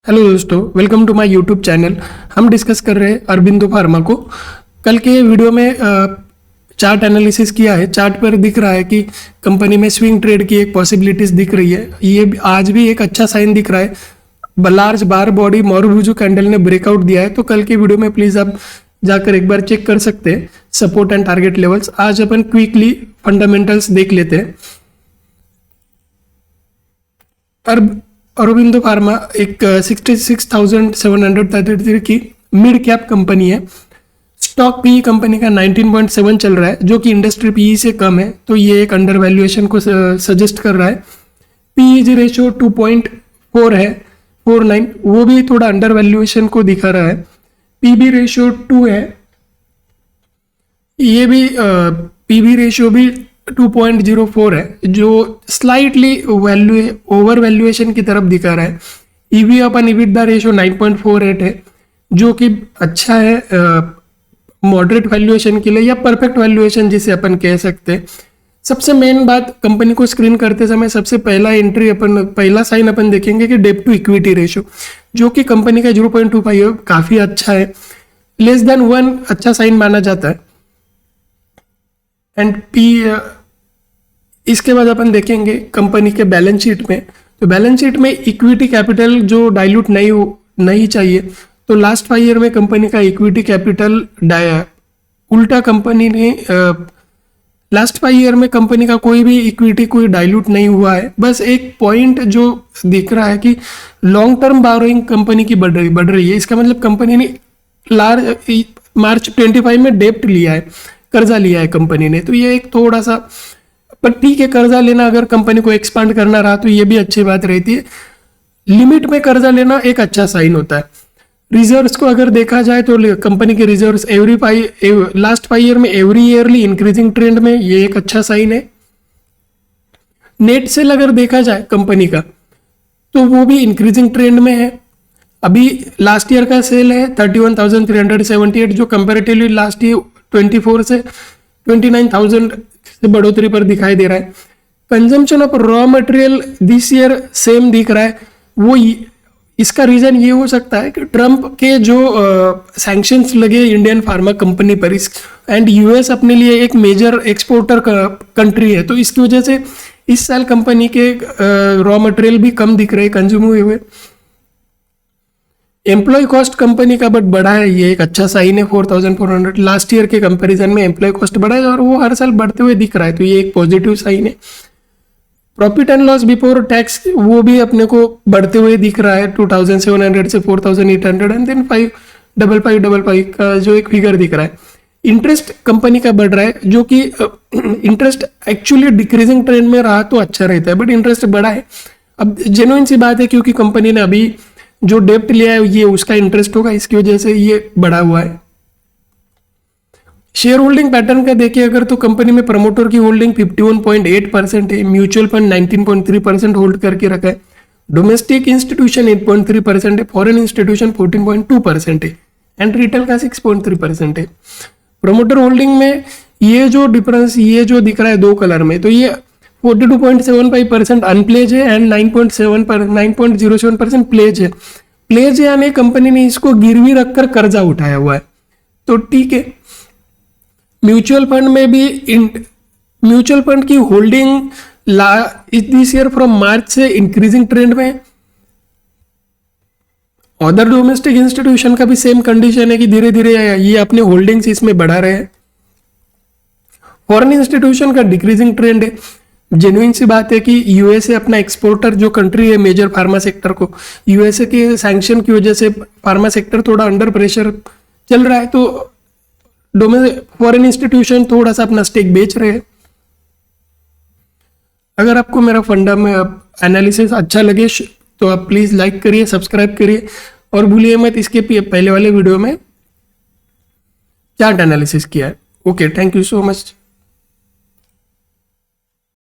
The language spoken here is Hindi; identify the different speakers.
Speaker 1: हेलो दोस्तों, welcome to my YouTube channel. हम डिस्कस कर रहे हैं अरबिंदो फार्मा को। कल के वीडियो में चार्ट एनालिसिस किया है। चार्ट पर दिख रहा है कि कंपनी में स्विंग ट्रेड की एक पॉसिबिलिटीज दिख रही है। ये आज भी एक अच्छा साइन दिख रहा है। लार्ज बार बॉडी मारुबुजू कैंडल ने ब्रेकआउट दिया है, तो कल के वीडियो में प्लीज आप जाकर एक बार चेक कर सकते हैं सपोर्ट एंड टारगेट लेवल्स। आज अपन क्विकली फंडामेंटल्स देख लेते हैं। अरबिंदो फार्मा एक 66,733 की मिड कैप कंपनी है। स्टॉक पी कंपनी का 19.7 चल रहा है, जो कि इंडस्ट्री पी से कम है, तो ये एक अंडर वैल्यूएशन को सजेस्ट कर रहा है। पीईजी रेशियो 2.4 है, 49, वो भी थोड़ा अंडर वैल्यूएशन को दिखा रहा है। पीबी रेशियो 2 है, ये भी पीबी रेशियो भी 2.04 है, जो स्लाइटली ओवर वैल्यूएशन की तरफ दिखा रहा है। ईवी अपन इबिटडा रेशियो 9.48 है, जो कि अच्छा है मॉडरेट वैल्यूएशन के लिए, या परफेक्ट वैल्यूएशन जिसे अपन कह सकते हैं। सबसे मेन बात, कंपनी को स्क्रीन करते समय सबसे पहला साइन अपन देखेंगे कि डेट टू इक्विटी रेशियो, जो कि कंपनी का 0.25 है, काफी अच्छा है। लेस देन 1 अच्छा साइन माना जाता है। एंड इसके बाद अपन देखेंगे कंपनी के बैलेंस शीट में। तो बैलेंस शीट में इक्विटी कैपिटल जो डाइल्यूट नहीं चाहिए, तो लास्ट 5 ईयर में कंपनी का इक्विटी कैपिटल उल्टा कंपनी ने लास्ट 5 ईयर में कंपनी का कोई भी इक्विटी कोई डाइल्यूट नहीं हुआ है। बस एक पॉइंट जो दिख रहा है कि लॉन्ग टर्म बोरोइंग कंपनी की बढ़ रही है। इसका मतलब कंपनी ने मार्च 25 में डेप्ट लिया है, कर्जा लिया है कंपनी ने। तो ये एक थोड़ा सा, पर ठीक है, कर्जा लेना अगर कंपनी को एक्सपांड करना रहा तो ये भी अच्छी बात रहती है। लिमिट में कर्जा लेना एक अच्छा साइन होता है। रिजर्व्स को अगर देखा जाए तो कंपनी के रिजर्व्स लास्ट 5 ईयर में एवरी ईयरली इंक्रीजिंग ट्रेंड में, ये एक अच्छा साइन है। नेट सेल अगर देखा जाए कंपनी का, तो वो भी इंक्रीजिंग ट्रेंड में है। अभी लास्ट ईयर का सेल है 31,378, जो कंपेरेटिवली लास्ट ईयर 24 से 29,000 से बढ़ोतरी पर दिखाई दे रहा है। Consumption of raw material this year same दिख रहा है। वो इसका रीजन ये हो सकता है कि ट्रम्प के जो सैंक्शंस लगे इंडियन फार्मा कंपनी पर, एंड यूएस अपने लिए एक मेजर एक्सपोर्टर कंट्री है, तो इसकी वजह से इस साल कंपनी के रॉ मटेरियल भी कम दिख रहे, कंज्यूम हुए। एम्प्लॉय कॉस्ट कंपनी का बट बढ़ा है, ये एक अच्छा साइन है। 4,400 लास्ट ईयर के कंपैरिजन में एम्प्लॉय कॉस्ट बढ़ा है, और वो हर साल बढ़ते हुए दिख रहा है, तो ये एक पॉजिटिव साइन है। Profit and loss before tax, वो भी अपने को बढ़ते हुए दिख रहा है, 2,700 से 4,800, एंड देन 5,555 का जो एक फिगर दिख रहा है। इंटरेस्ट कंपनी का बढ़ रहा है, जो कि इंटरेस्ट एक्चुअली डिक्रीजिंग ट्रेंड में रहा तो अच्छा रहता है, बट इंटरेस्ट बढ़ा है। अब जेन्युइन सी बात है, क्योंकि कंपनी ने अभी जो डेप्ट लिया है ये उसका इंटरेस्ट होगा, इसकी वजह से ये बढ़ा हुआ है। शेयर होल्डिंग पैटर्न का देखिए अगर, तो कंपनी में प्रमोटर की होल्डिंग 51.8% है, म्यूचुअल फंड 19.3% होल्ड करके रखा है, डोमेस्टिक इंस्टीट्यूशन 8.3% है, फॉरेन इंस्टीट्यूशन 14.2% है, एंड रिटेल का 6.3% है। प्रमोटर होल्डिंग में ये जो डिफरेंस, ये जो दिख रहा है 2 कलर में, तो ये 42.75% अनप्लेज है, एंड 9.07% प्लेज है। प्लेज यानी कंपनी ने इसको गिरवी रखकर कर्जा उठाया हुआ है, तो ठीक है। म्यूचुअल फंड में भी म्यूचुअल फंड की holding this year from March से इंक्रीजिंग ट्रेंड में। अदर डोमेस्टिक इंस्टीट्यूशन का भी सेम कंडीशन है कि धीरे धीरे ये अपने होल्डिंग्स इसमें बढ़ा रहे हैं। फॉरेन इंस्टीट्यूशन का डिक्रीजिंग ट्रेंड है। जेन्युइन सी बात है कि यूएसए अपना एक्सपोर्टर जो कंट्री है मेजर फार्मा सेक्टर को, यूएसए के सैंक्शन की वजह से फार्मा सेक्टर थोड़ा अंडर प्रेशर चल रहा है, तो फॉरेन इंस्टीट्यूशन थोड़ा सा अपना स्टेक बेच रहे हैं। अगर आपको मेरा फंडा में एनालिसिस अच्छा लगे तो आप प्लीज लाइक करिए, सब्सक्राइब करिए, और भूलिए मत इसके पहले वाले वीडियो में चार्ट एनालिसिस किया है। Okay, thank you so much.